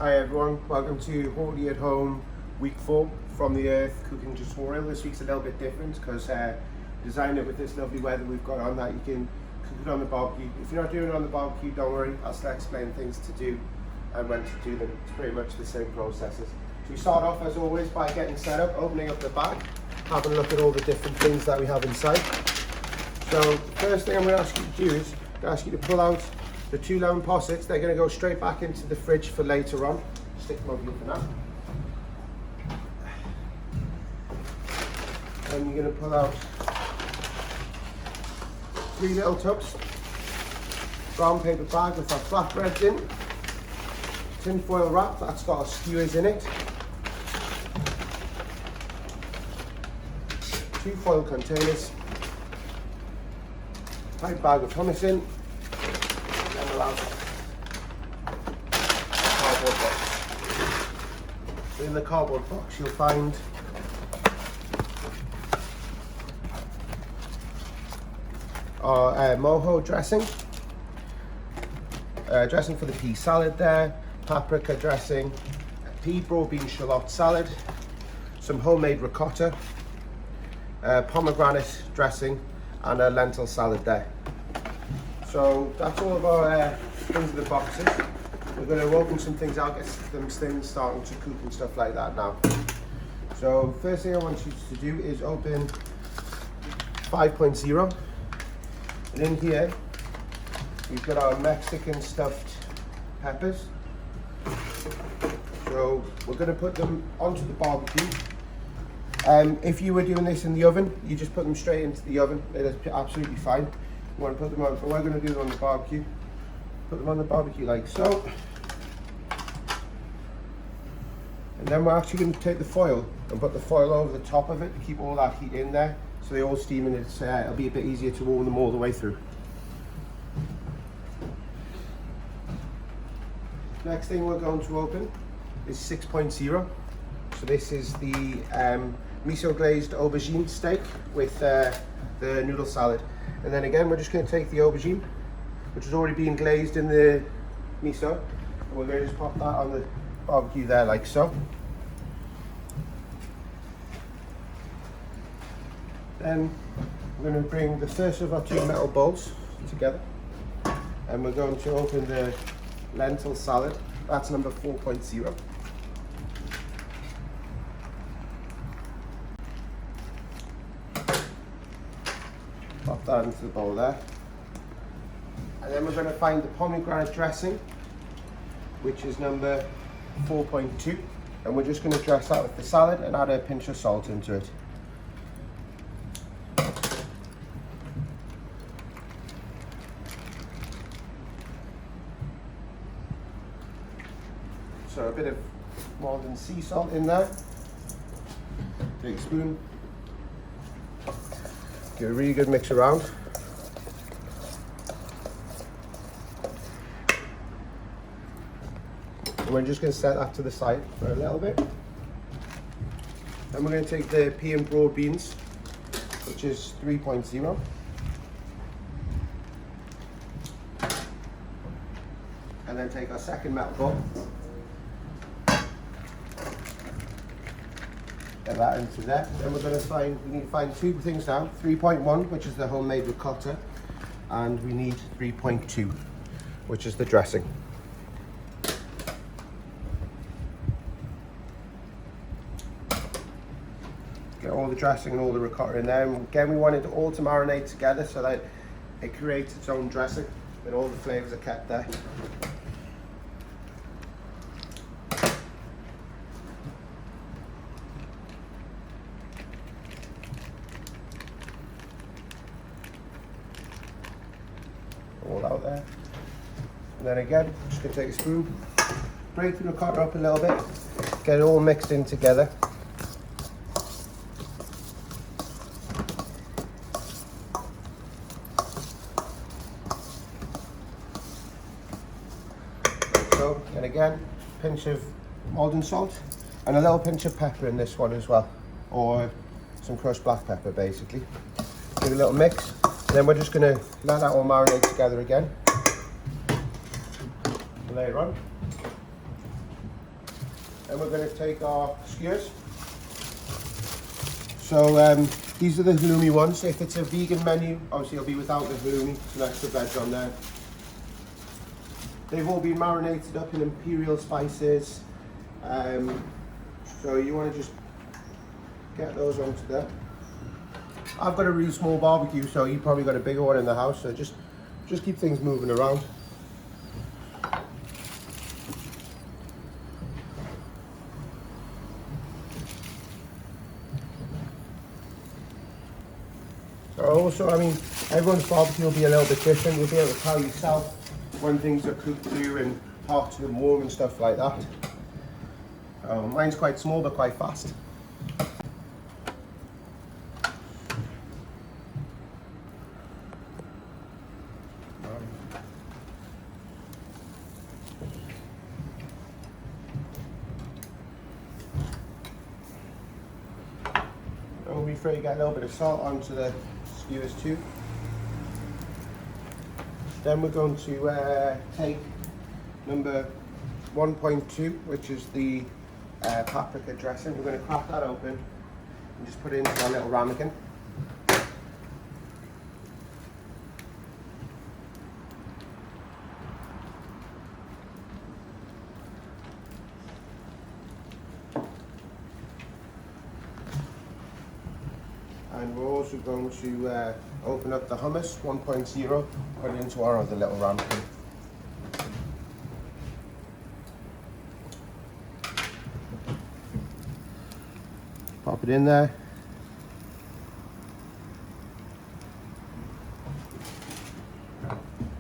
Hi everyone, welcome to Horti at Home week 4 from the Earth cooking tutorial. This week's a little bit different because designed it with this lovely weather we've got on, that you can cook it on the barbecue. If you're not doing it on the barbecue, don't worry, I'll still explain things to do and when to do them. It's pretty much the same processes. So we start off as always by getting set up, opening up the bag, having a look at all the different things that we have inside. So the first thing I'm going to ask you to do is ask you to pull out the 2 lemon possets. They're going to go straight back into the fridge for later on. Stick them over here for now. And you're going to pull out 3 little tubs. Brown paper bag with our flatbreads in. Tin foil wrap, that's got our skewers in it. 2 foil containers. Tight bag of hummus in. Cardboard box. So in the cardboard box you'll find our mojo dressing, dressing for the pea salad there, paprika dressing, pea broad bean shallot salad, some homemade ricotta, pomegranate dressing, and a lentil salad there. So that's all of our things in the boxes. We're going to open some things out, get some things starting to cook and stuff like that now. So first thing I want you to do is open 5.0, and in here we've got our Mexican stuffed peppers. So we're going to put them onto the barbecue. If you were doing this in the oven, you just put them straight into the oven. It is absolutely fine. You want to put them on, but we're going to do them on the barbecue. Put them on the barbecue like so. And then we're actually going to take the foil and put the foil over the top of it to keep all that heat in there, so they all steam and it'll be a bit easier to warm them all the way through. Next thing we're going to open is 6.0. So this is the miso glazed aubergine steak with the noodle salad. And then again, we're just going to take the aubergine, which has already been glazed in the miso, and we're going to just pop that on the barbecue there like so. Then we're going to bring the first of our 2 metal bowls together, and we're going to open the lentil salad. That's number 4.0. Pop that into the bowl there. And then we're going to find the pomegranate dressing, which is number 4.2. And we're just going to dress that with the salad and add a pinch of salt into it. So a bit of Malden sea salt in there. Take a spoon. Give a really good mix around. And we're just going to set that to the side for a little bit. Then we're going to take the pea and broad beans, which is 3.0. And then take our second metal bowl. Get that into there. Then we need to find 2 things now. 3.1, which is the homemade ricotta, and we need 3.2, which is the dressing. Get all the dressing and all the ricotta in there. And again, we want it all to marinate together so that it creates its own dressing, and all the flavors are kept there. All out there. And then again, just going to take a spoon, break the ricotta up a little bit, get it all mixed in together. Like so. And again, pinch of Malden salt and a little pinch of pepper in this one as well, or some crushed black pepper basically. Give it a little mix. Then we're just going to let that all marinate together again. Later on. And we're going to take our skewers. So these are the halloumi ones. If it's a vegan menu, obviously it'll be without the halloumi, some extra veg on there. They've all been marinated up in imperial spices. So you want to just get those onto there. I've got a really small barbecue, so you've probably got a bigger one in the house, so just keep things moving around. So also, I mean, everyone's barbecue will be a little bit different. You'll be able to tell yourself when things are cooked through and hot and warm and stuff like that. Mine's quite small but quite fast. Don't be afraid to get a little bit of salt onto the skewers too. Then we're going to take number 1.2, which is the paprika dressing. We're going to crack that open and just put it into our little ramekin. And we're also going to open up the hummus 1.0, put it into our other little ramekin. Pop it in there.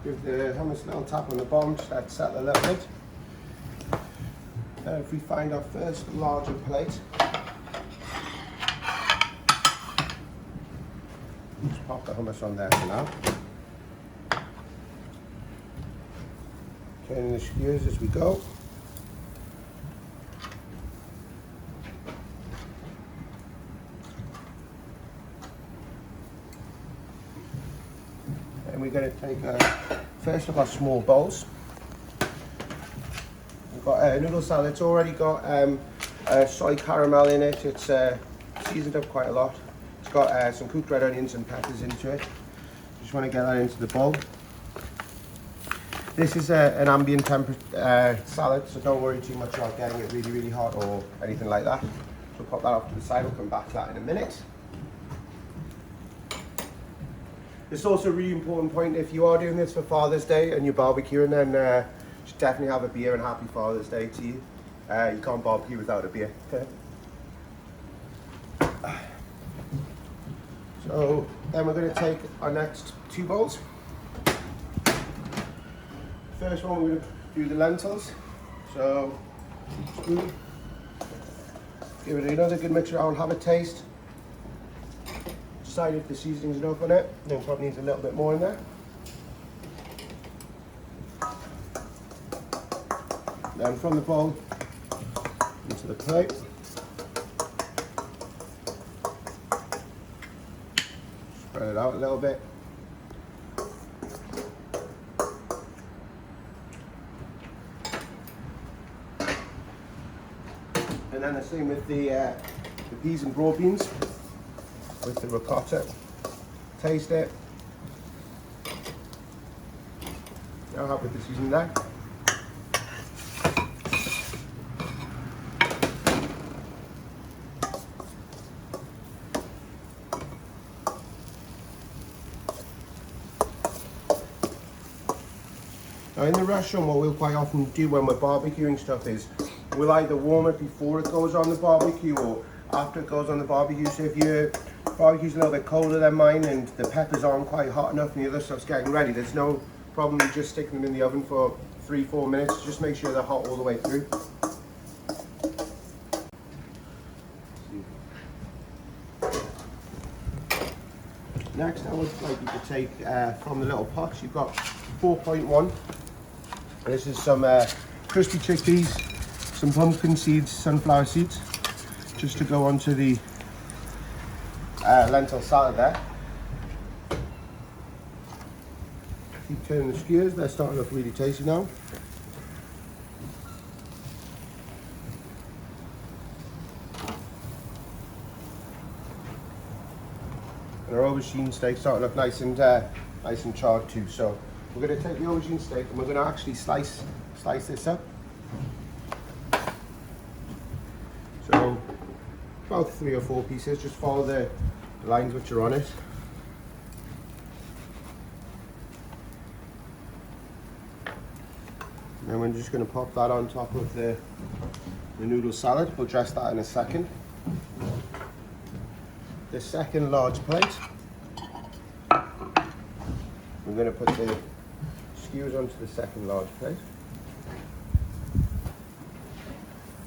Give the hummus a little tap on the bottom, just let it settle a little bit. If we find our first larger plate, just pop the hummus on there for now. Turning the skewers as we go. And we're going to take first of our small bowls. We've got a noodle salad. It's already got soy caramel in it. It's seasoned up quite a lot. It's got some cooked red onions and peppers into it. Just want to get that into the bowl. This is an ambient temperature salad, so don't worry too much about getting it really, really hot or anything like that. So pop that off to the side. We'll come back to that in a minute. It's also a really important point, if you are doing this for Father's Day and you're barbecuing, then you should definitely have a beer, and happy Father's Day to you. You can't barbecue without a beer. So then we're going to take our next two bowls. First one, we're going to do the lentils. So spoon, give it another good mixture. I'll have a taste. Decide if the seasoning's enough on it. Then probably needs a little bit more in there. Then from the bowl into the plate. Spread it out a little bit. And then the same with the peas and broad beans. With the ricotta, taste it. Now help with the seasoning there. Now in the restaurant, what we'll quite often do when we're barbecuing stuff is we'll either warm it before it goes on the barbecue or after it goes on the barbecue. So if your barbecue's a little bit colder than mine and the peppers aren't quite hot enough and the other stuff's getting ready, there's no problem with just sticking them in the oven for 3-4 minutes. Just make sure they're hot all the way through. Next, I would like you to take from the little pots. You've got 4.1. This is some crispy chickpeas, some pumpkin seeds, sunflower seeds, just to go onto the lentil salad there. Keep turning the skewers, they're starting to look really tasty now. our aubergine steak starting to look nice and charred too. So we're going to take the aubergine steak and we're going to actually slice this up. So about 3 or 4 pieces. Just follow the lines which are on it. And then we're just going to pop that on top of the noodle salad. We'll dress that in a second. The second large plate, we're going to put the skewers onto the second large plate.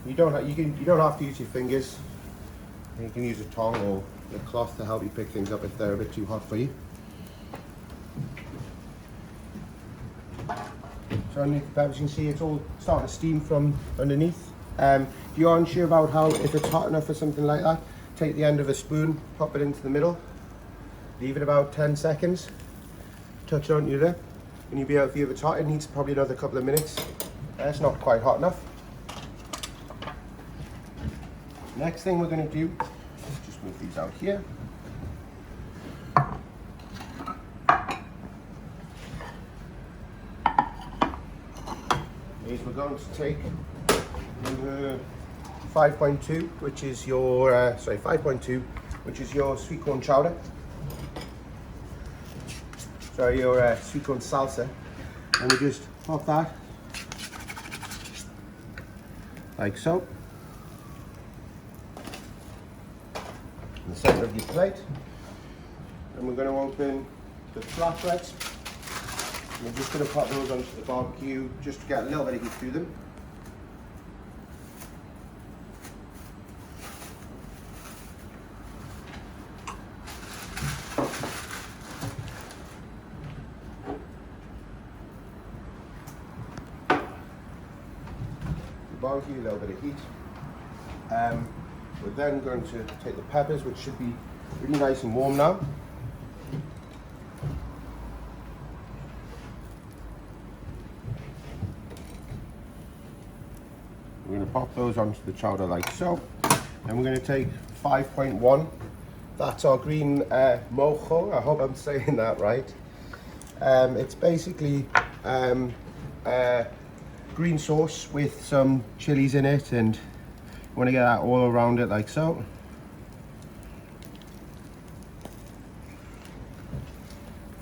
You don't have to use your fingers. You can use a tongue or a cloth to help you pick things up if they're a bit too hot for you. So underneath the peppers, you can see it's all starting to steam from underneath. If you're unsure about if it's hot enough or something like that, take the end of a spoon, pop it into the middle, leave it about 10 seconds, touch it on your lip, and you'll be able to feel if it's hot. It needs probably another couple of minutes. It's not quite hot enough. Next thing we're going to do is just move these out here. Is we're going to take 5.2, which is your 5.2, which is your sweet corn chowder. Sorry, your sweet corn salsa, and we just pop that like so in the center of your plate. And we're going to open the flatbreads. We're just going to pop those onto the barbecue just to get a little bit of heat through them. Barbecue, a little bit of heat. We're then going to take the peppers, which should be really nice and warm now. We're going to pop those onto the chowder like so. And we're going to take 5.1. That's our green mojo. I hope I'm saying that right. It's basically green sauce with some chilies in it, and you want to get that all around it like so.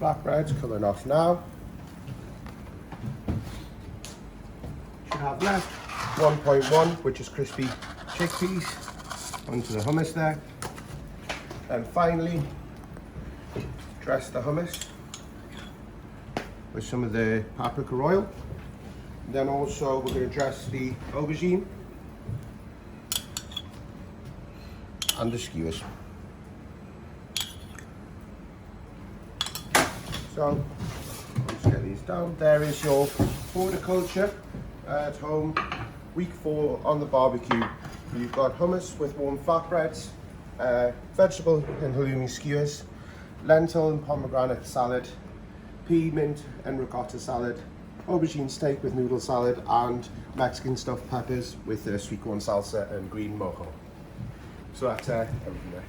Flatbreads coming off now. Should have left 1.1, which is crispy chickpeas onto the hummus there. And finally, dress the hummus with some of the paprika oil. Then also we're going to dress the aubergine and the skewers. So let's get these down. There is your horticulture at home, week 4 on the barbecue. You've got hummus with warm flatbreads, vegetable and halloumi skewers, lentil and pomegranate salad, pea, mint and ricotta salad, aubergine steak with noodle salad, and Mexican stuffed peppers with sweet corn salsa and green mojo. So that's everything there.